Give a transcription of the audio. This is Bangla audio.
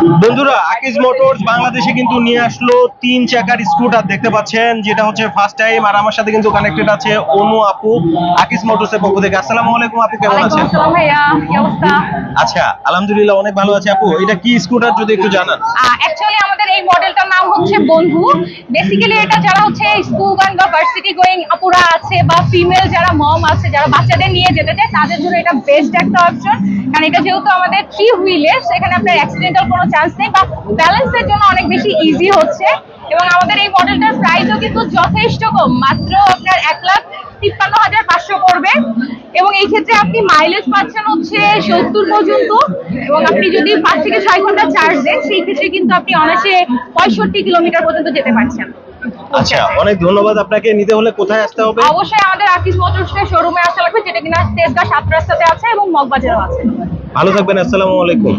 বন্ধুরা, আকিজ মোটরস বাংলাদেশে কিন্তু নিয়ে আসলো 3 চাকার স্কুটার, দেখতে পাচ্ছেন, যেটা হচ্ছে ফার্স্ট টাইম। আর আমার সাথে কিন্তু কানেক্টেড আছে অনু আপু, আকিজ মোটরস এর পক্ষ থেকে। আসসালামু আলাইকুম আপু, কেমন ওয়ালাইকুম আছেন? আসসালাম ভাইয়া, কি অবস্থা? আচ্ছা, আলহামদুলিল্লাহ অনেক ভালো আছে। আপু, এটা কি স্কুটার যদি একটু জানান। অ্যাকচুয়ালি আমাদের এই মডেলটার নাম হচ্ছে বন্ধু। বেসিক্যালি এটা যারা হচ্ছে স্কুল গান বা ভার্সিটি গোয়িং আপুরা আছে বা ফিমেল যারা মম আছে, যারা বাচ্চাদের নিয়ে যেতে চায়, তাদের জন্য এটা বেস্ট একটা অপশন। কারণ এটা যেহেতু আমাদের 3 হুইলের, সেখানে আপনার অ্যাক্সিডেন্টাল কোনো চান্স নেই বা ব্যালেন্সের জন্য অনেক বেশি ইজি হচ্ছে। এবং আমাদের এই মডেলটার প্রাইসও কিন্তু যথেষ্ট কম, মাত্র আপনার 1,53,500 পড়বে। এবং এই ক্ষেত্রে আপনি মাইলেজ পাচ্ছেন হচ্ছে 70 পর্যন্ত। এবং আপনি যদি 5 থেকে 6 ঘন্টা চার্জ দেন, সেই ক্ষেত্রে কিন্তু আপনি অনায়াসে 65 কিলোমিটার পর্যন্ত যেতে পারছেন। আচ্ছা, অনেক ধন্যবাদ আপনাকে। নিতে হলে কোথায় আসতে হবে? অবশ্যই আমাদের আকিজ মোটরসের শোরুমে আসা লাগবে, যেটা কিনা তেজগাঁ 7 রাস্তাতে আছে এবং মগবাজারেও আছে। ভালো থাকবেন। আসসালামু আলাইকুম।